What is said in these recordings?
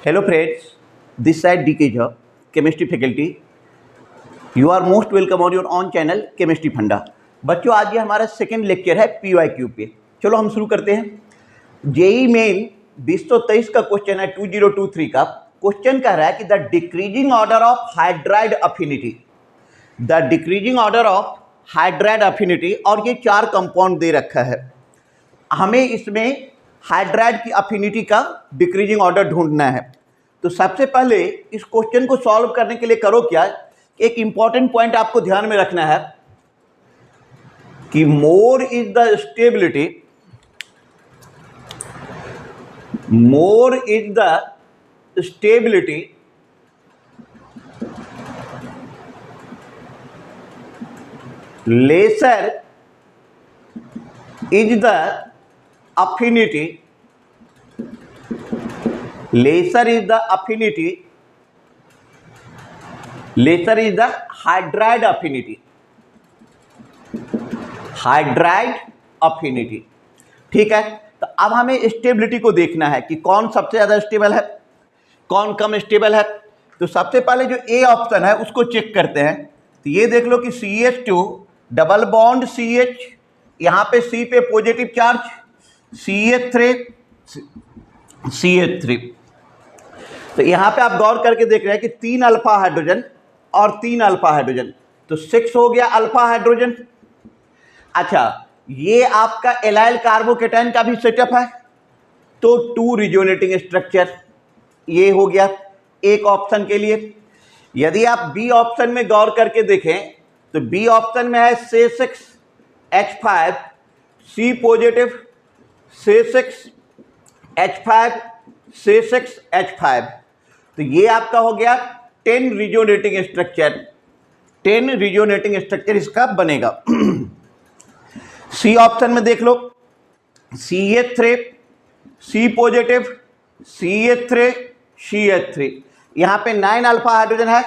Hello friends, this side DK Jha, chemistry faculty. You are most welcome on your own channel chemistry फंडा। बच्चों आज ये हमारा second lecture है PYQ पे। चलो हम शुरू करते हैं। जेई मेन 2023 का क्वेश्चन है 2023 का। क्वेश्चन कह रहा है कि the decreasing order of hydride affinity, the decreasing order of hydride affinity, और ये चार कंपाउंड दे रखा है। हमें इसमें हाइड्राइड की अफिनिटी का डिक्रीजिंग ऑर्डर ढूंढना है। तो सबसे पहले इस क्वेश्चन को सॉल्व करने के लिए करो क्या, एक इंपॉर्टेंट पॉइंट आपको ध्यान में रखना है कि more is the stability, more is the stability lesser is the affinity, lesser is the affinity, lesser is the hydride affinity, hydride affinity। ठीक है, तो अब हमें स्टेबिलिटी को देखना है कि कौन सबसे ज़्यादा स्टेबल है, कौन कम स्टेबल है। तो सबसे पहले जो ए ऑप्शन है उसको चेक करते हैं। तो ये देख लो कि CH2 डबल बॉन्ड CH, यहाँ पे C पे पॉजिटिव चार्ज, CH3। तो यहाँ पे आप गौर करके देख रहे हैं कि 3 अल्फा हाइड्रोजन और 3 अल्फा हाइड्रोजन, तो 6 हो गया अल्फा हाइड्रोजन। अच्छा, ये आपका एलाइल कार्बोकेटाइन का भी सेटअप है, तो 2 रिजोनेटिंग स्ट्रक्चर, ये हो गया एक ऑप्शन के लिए। यदि आप बी ऑप्शन में गौर करके देखें तो बी ऑप्शन में है C6H5, C positive, C6H5, C6H5। तो ये आपका हो गया 10 रिजोनेटिंग स्ट्रक्चर, 10 रिजोनेटिंग स्ट्रक्चर इसका बनेगा। सी ऑप्शन में देख लो, CH3, C positive, CH3, CH3, यहाँ पे 9 अल्फा हाइड्रोजन है,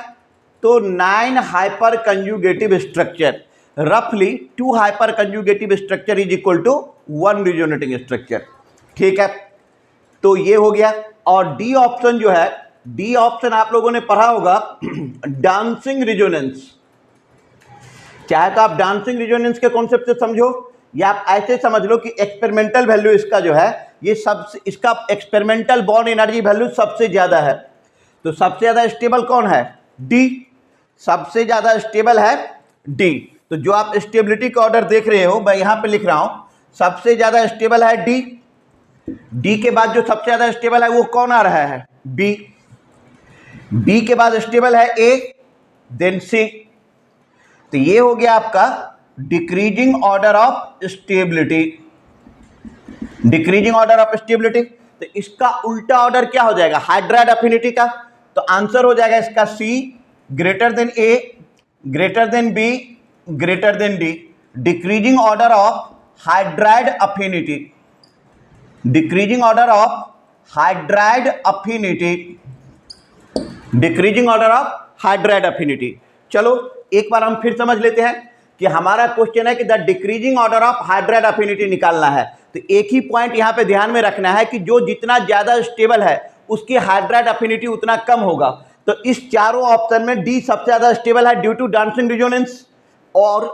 तो 9 हाइपर कंजुगेटिव स्ट्रक्चर, रफली 2 hyper conjugative structure is equal to 1 resonating structure. ठीक है, तो ये हो गया। और डी ऑप्शन जो है, डी ऑप्शन आप लोगों ने पढ़ा होगा डांसिंग रिजोनेंस। चाहे तो आप डांसिंग रिजोनेंस के कॉन्सेप्ट से समझो, या आप ऐसे समझ लो कि एक्सपेरिमेंटल वैल्यू इसका जो है, ये सबसे, इसका एक्सपेरिमेंटल बॉन्ड एनर्जी वैल्यू सबसे ज़्यादा है। तो सबसे ज़्यादा स्टेबल कौन है? डी, सबसे ज़्यादा स्टेबल है डी। तो जो आप स्टेबिलिटी का ऑर्डर देख रहे हो, मैं यहाँ पे लिख रहा हूँ, सबसे ज़्यादा स्टेबल है डी। डी के बाद जो सबसे ज़्यादा स्टेबल है वो कौन आ रहा है? बी। बी के बाद स्टेबल है ए, देन सी। तो ये हो गया आपका decreasing order of stability, decreasing order of stability. तो इसका उल्टा ऑर्डर क्या हो जाएगा हाइड्राइड अफिनिटी का? तो आंसर हो जाएगा इसका C, greater than A, greater than B, greater than D. Decreasing order of hydride affinity, decreasing order of hydride affinity, decreasing order of hydride affinity. चलो एक बार हम फिर समझ लेते हैं कि हमारा क्वेश्चन है कि the decreasing order of hydride affinity निकालना है। तो एक ही पॉइंट यहां पे ध्यान में रखना है कि जो जितना ज्यादा स्टेबल है उसकी हाइड्राइड अफिनिटी उतना कम होगा। तो इस चारों ऑप्शन में डी सबसे ज्यादा स्टेबल है ड्यू टू डांसिंग रिजोनेंस और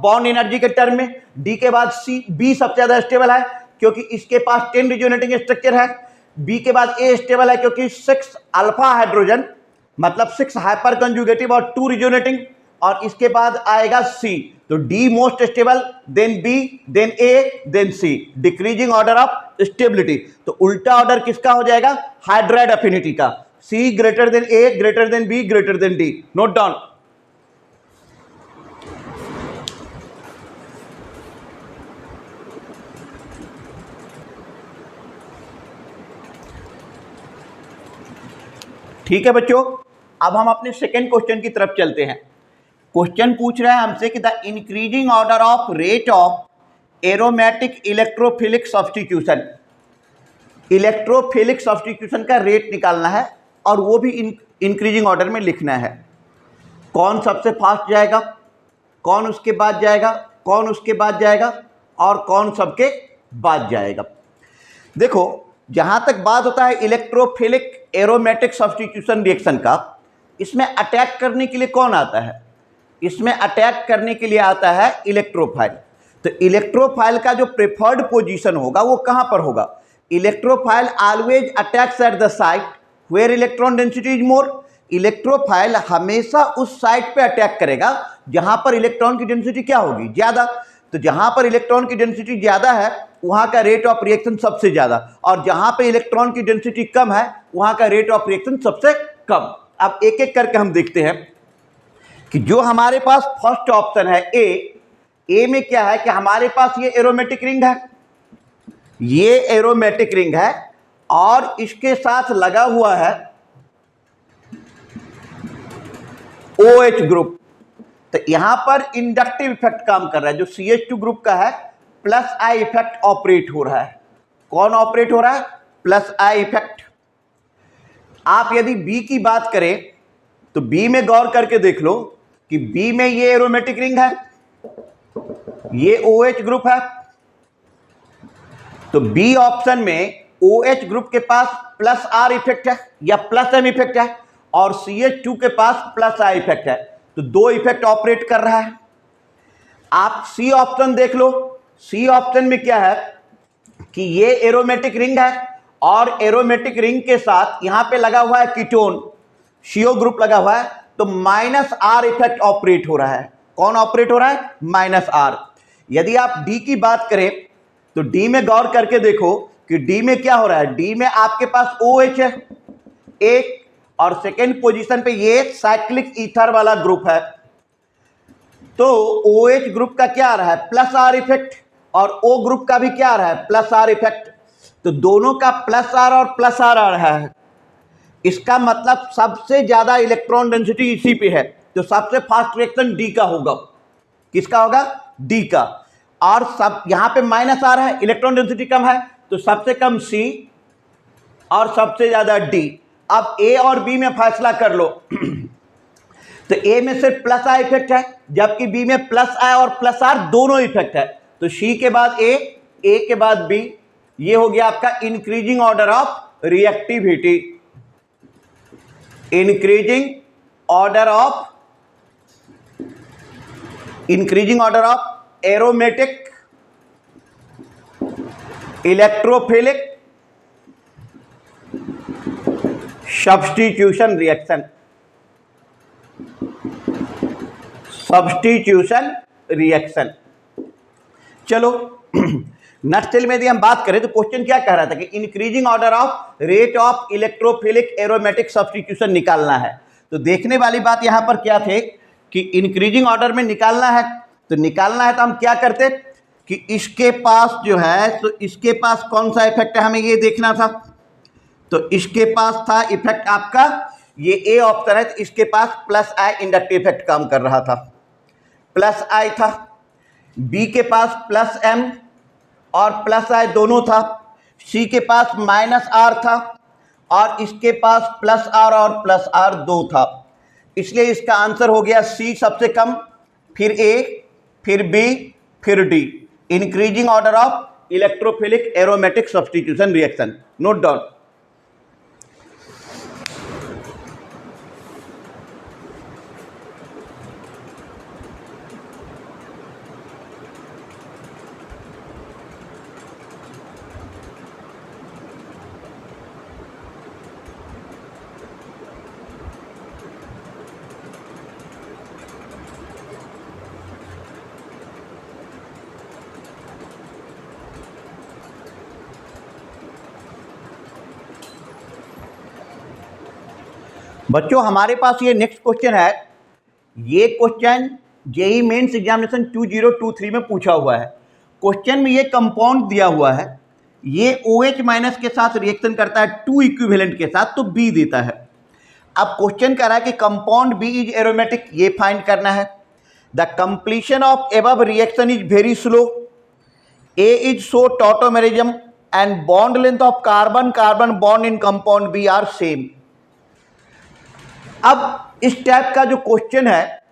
बॉन्ड एनर्जी के टर्म में। डी के बाद सी, बी सबसे ज्यादा स्टेबल है क्योंकि इसके पास 10 रिजोनेटिंग स्ट्रक्चर है। बी के बाद ए स्टेबल है क्योंकि 6 अल्फा हाइड्रोजन, मतलब 6 हाइपर कंजुगेटिव और 2 रिजोनेटिंग, और इसके बाद आएगा सी। तो D most stable, then B, then A, then C, decreasing order of stability. तो उल्टा ऑर्डर किसका हो जाएगा? हाइड्राइड अफिनिटी का। C greater than A, greater than B, greater than D. Note down. ठीक है बच्चों, अब हम अपने सेकेंड क्वेश्चन की तरफ चलते हैं। क्वेश्चन पूछ रहा है हमसे कि the increasing order of rate of aromatic electrophilic substitution, electrophilic substitution का रेट निकालना है और वो भी इंक्रीजिंग ऑर्डर में लिखना है। कौन सबसे फास्ट जाएगा, कौन उसके बाद जाएगा, कौन उसके बाद जाएगा और कौन सबके बाद जाएगा। देखो जहां तक बात होता है इलेक्ट्रोफिलिक एरोमेटिक सब्स्टिट्यूशन रिएक्शन का, इसमें अटैक करने के लिए कौन आता है? इसमें अटैक करने के लिए आता है इलेक्ट्रोफाइल। तो इलेक्ट्रोफाइल का जो प्रेफर्ड पोजीशन होगा वो कहां पर होगा? Electrophile always attacks at the site where electron density is more. Electrophile हमेशा उस साइट पे अटैक करेगा जहां पर इलेक्ट्रॉन की डेंसिटी क्या होगी? ज्यादा। तो जहां पर इलेक्ट्रॉन की डेंसिटी ज्यादा है वहां का रेट ऑफ रिएक्शन सबसे ज्यादा, और जहां पे इलेक्ट्रॉन की डेंसिटी कम है वहां का रेट ऑफ रिएक्शन सबसे कम। अब एक एक करके हम देखते हैं कि जो हमारे पास फर्स्ट ऑप्शन है ए में क्या है कि हमारे पास ये एरोमेटिक रिंग है, ये एरोमेटिक रिंग है और इसके साथ लगा हुआ है OH ग्रुप। तो यहां पर इंडक्टिव इफेक्ट काम कर रहा है, जो CH2 ग्रुप का है प्लस आई इफेक्ट ऑपरेट हो रहा है। कौन ऑपरेट हो रहा है? Plus I effect. आप यदि बी की बात करें तो बी में गौर करके देख लो कि बी में ये एरोमेटिक रिंग है, ये OH ग्रुप है। तो बी ऑप्शन में OH ग्रुप के पास प्लस आर इफेक्ट है या प्लस एम इफेक्ट है, और CH2 के पास प्लस आई इफेक्ट है। तो दो इफेक्ट ऑपरेट कर रहा है। आप सी ऑप्शन देख लो, सी ऑप्शन में क्या है कि ये एरोमेटिक रिंग है और एरोमेटिक रिंग के साथ यहां पे लगा हुआ है कीटोन, CO ग्रुप लगा हुआ है, तो माइनस आर इफेक्ट ऑपरेट हो रहा है। कौन ऑपरेट हो रहा है? Minus R. यदि आप डी की बात करें तो डी में गौर करके देखो कि डी में क्या हो रहा है। डी में आपके पास OH है एक, और सेकेंड पोजीशन पे ये साइक्लिक ईथर वाला ग्रुप है। तो OH ग्रुप का क्या आ रहा है? प्लस आर इफेक्ट, और O ग्रुप का भी क्या आ रहा है? Plus are effect. तो दोनों का प्लस आर और प्लस आर आ रहा है। इसका मतलब सबसे ज्यादा इलेक्ट्रॉन डेंसिटी इसी पे है, तो सबसे फास्ट रिएक्शन डी का होगा। किसका होगा? डी का। और सब यहां पे माइनस आ रहा है, इलेक्ट्रॉन डेंसिटी कम है, तो सबसे कम सी और सबसे ज्यादा डी। अब ए और बी में फैसला कर लो। तो ए में सिर्फ प्लस आई इफेक्ट है, जबकि बी में प्लस आई और प्लस आर दोनों इफेक्ट है। तो सी के बाद ए के बाद बी, ये हो गया आपका increasing order of reactivity, increasing order of aromatic electrophilic substitution reaction. चलो नटसेल में यदि हम बात करें तो क्वेश्चन क्या कह रहा था कि increasing order of rate of electrophilic aromatic substitution निकालना है। तो देखने वाली बात यहां पर क्या थे कि इंक्रीजिंग ऑर्डर में निकालना है, तो हम क्या करते कि इसके पास जो है, तो इसके पास कौन सा इफेक्ट है हमें ये देखना था। तो इसके पास था इफेक्ट आपका ये ए ऑप्शन है, तो इसके पास प्लस आई इंडक्टिव इफेक्ट काम कर रहा था, प्लस आई था। बी के पास प्लस एम और प्लस आई दोनों था। सी के पास माइनस आर था और इसके पास प्लस आर और प्लस आर दो था। इसलिए इसका आंसर हो गया सी सबसे कम, फिर ए, फिर बी, फिर D. Increasing order of electrophilic aromatic substitution reaction. Note down. बच्चों हमारे पास ये नेक्स्ट क्वेश्चन है। ये क्वेश्चन जेई मेंस एग्जामिनेशन 2023 में पूछा हुआ है। क्वेश्चन में ये कंपाउंड दिया हुआ है, ये OH माइनस के साथ रिएक्शन करता है 2 इक्विवेलेंट के साथ, तो बी देता है। अब क्वेश्चन कह रहा है कि कंपाउंड बी इज एरोमेटिक, ये फाइंड करना है। The completion of above reaction is very slow, A is so tautomerism and bond length of carbon bond in compound B are same. अब इस टाइप का जो क्वेश्चन है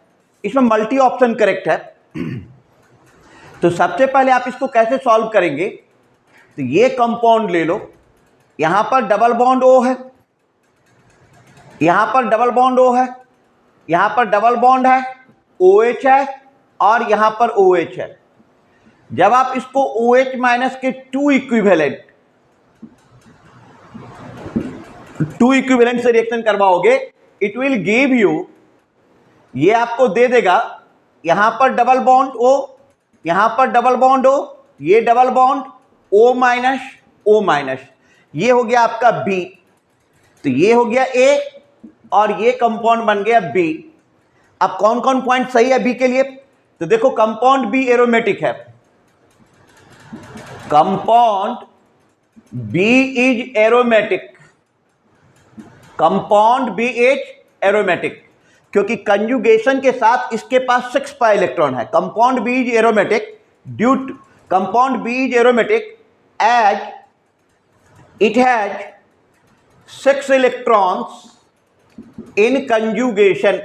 इसमें मल्टी ऑप्शन करेक्ट है। तो सबसे पहले आप इसको कैसे सॉल्व करेंगे, तो ये कंपाउंड ले लो, यहां पर डबल बॉन्ड O है, यहां पर डबल बॉन्ड O है, यहां पर डबल बॉन्ड है, OH है और यहां पर OH है। जब आप इसको OH माइनस के टू इक्विवेलेंट से रिएक्शन करवाओगे, इट विल गिव यू, ये आपको दे देगा, यहां पर डबल बॉन्ड O, यहां पर डबल बॉन्ड O, ये डबल बॉन्ड O माइनस, ये हो गया आपका B। तो ये हो गया A और ये कंपाउंड बन गया B। अब कौन कौन पॉइंट सही है B के लिए? तो देखो कंपाउंड B एरोमेटिक है, compound B is aromatic, compound B is aromatic, क्योंकि कंजुगेशन के साथ इसके पास 6 पाई इलेक्ट्रॉन है। Compound B is aromatic due to, compound B is aromatic as it has 6 electrons in conjugation.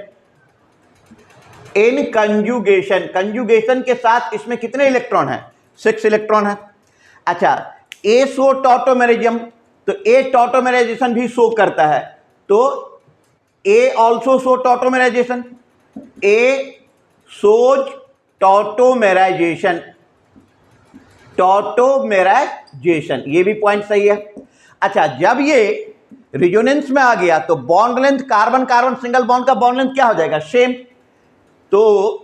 In conjugation, conjugation के साथ इसमें कितने इलेक्ट्रॉन हैं? 6 इलेक्ट्रॉन है। अच्छा, ए शो टॉटोमेरिज्म, तो ए टॉटोमेराइजेशन भी शो करता है, तो ए ऑल्सो शो टॉटोमेराइजेशन, ए शोज टॉटोमेराइजेशन, टॉटोमेराइजेशन, ये भी पॉइंट सही है। अच्छा, जब ये रिजोनेंस में आ गया तो bond length, carbon carbon single bond का बॉन्ड लेंथ क्या हो जाएगा? सेम। तो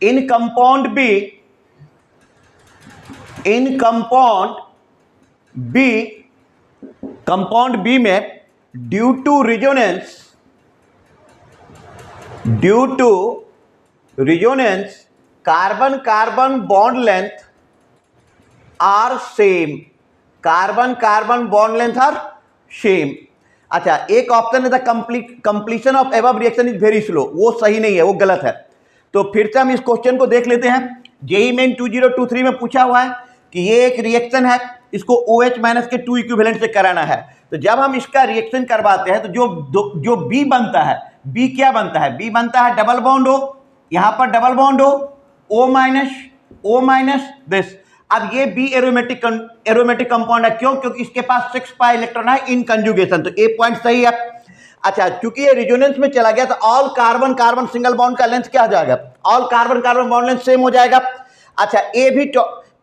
in compound B, in compound B में due to resonance carbon carbon bond length are same, carbon carbon bond length are same. अच्छा, एक ऑप्शन है the completion of above reaction is very slow, वो सही नहीं है, वो गलत है। तो फिर से हम इस क्वेश्चन को देख लेते हैं। जेईई मेन 2023 में पूछा हुआ है कि ये एक रिएक्शन है, इसको OH माइनस के 2 इक्विवेलेंट से कराना है। तो जब हम इसका रिएक्शन करवाते हैं तो जो B बनता है, B क्या बनता है? B बनता है डबल बॉन्ड O, यहां पर double bond O minus this. अब ये B एरोमेटिक कंपाउंड है, क्यों? क्योंकि इसके पास 6 पाई इलेक्ट्रॉन है इन कंजुगेशन, तो ए पॉइंट सही है। अच्छा, चूंकि ये रिजोनेंस में चला गया तो all carbon carbon single bond का लेंथ क्या हो जाएगा? All carbon carbon bond length same हो जाएगा। अच्छा,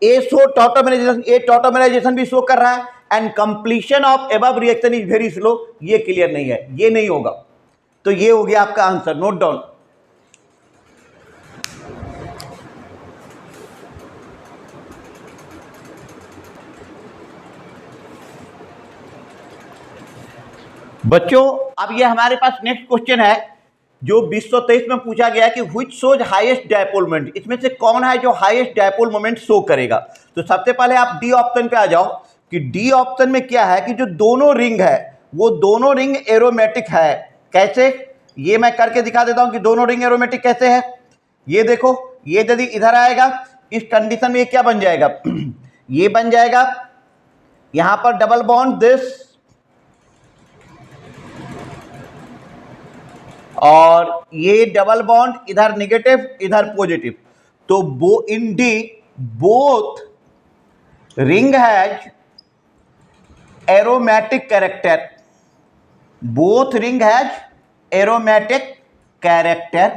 ए शो टॉटोमेराइजेशन, ए टॉटोमेराइजेशन भी शो कर रहा है and completion of above reaction is very slow, ये क्लियर नहीं है, ये नहीं होगा। तो ये हो गया आपका आंसर, नोट डाउन। बच्चों, अब ये हमारे पास नेक्स्ट क्वेश्चन है जो 2023 में पूछा गया कि which shows highest dipole moment, इसमें से कौन है जो हाईएस्ट डायपोल मोमेंट शो करेगा? तो सबसे पहले आप डी ऑप्शन पे आ जाओ कि डी ऑप्शन में क्या है कि जो दोनों रिंग है वो दोनों रिंग एरोमेटिक है। कैसे? ये मैं करके दिखा देता हूं कि दोनों रिंग एरोमेटिक कैसे है। ये देखो, ये यदि इधर आएगा इस कंडीशन में ये क्या बन जाएगा? ये बन जाएगा, यहां पर डबल बॉन्ड दिस, और ये डबल बॉन्ड इधर नेगेटिव इधर पॉजिटिव। तो in the both ring has aromatic character, both ring has aromatic character,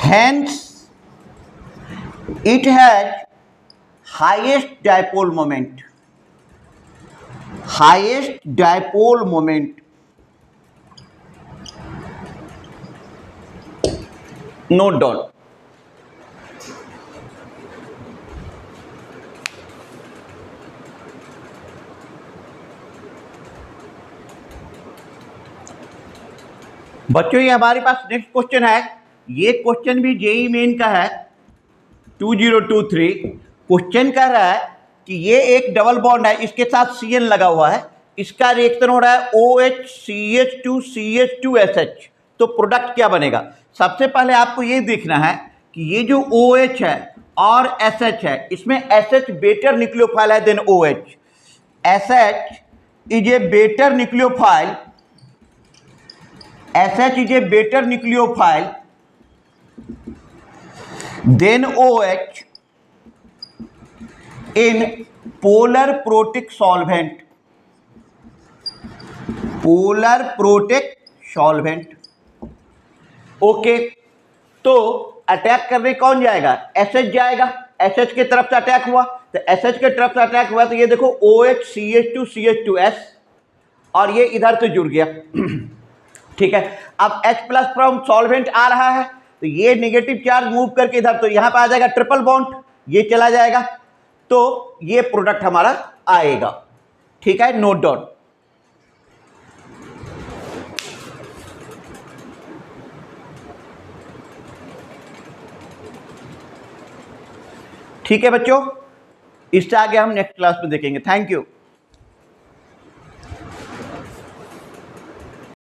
hence it has highest dipole moment, highest dipole moment। Note down. बच्चों, ये हमारे पास नेक्स्ट क्वेश्चन है। ये क्वेश्चन भी जेईई मेन का है 2023। क्वेश्चन कह रहा है कि ये एक डबल बॉन्ड है, इसके साथ CN लगा हुआ है, इसका रिएक्शन हो रहा है OH-CH2-CH2SH। तो प्रोडक्ट क्या बनेगा? सबसे पहले आपको ये देखना है कि ये जो OH है और SH है, इसमें SH बेटर न्यूक्लियोफाइल है than OH। SH is a better nucleophile, SH is a better nucleophile than OH in polar protic solvent, polar protic solvent. Okay, तो अटैक करने कौन जाएगा? एसएच जाएगा। एसएच की तरफ से अटैक हुआ, तो एसएच के तरफ से अटैक हुआ तो ये देखो OH CH2CH2S और ये इधर से जुड़ गया। ठीक है, अब H प्लस फ्रॉम सॉल्वेंट आ रहा है तो ये नेगेटिव चार्ज मूव करके इधर, तो यहां पर आ जाएगा ट्रिपल बॉन्ड, ये चला जाएगा, तो ये प्रोडक्ट हमारा आएगा। ठीक है, नोट डाउन। ठीक है बच्चों, इससे आगे हम नेक्स्ट क्लास में देखेंगे। Thank you.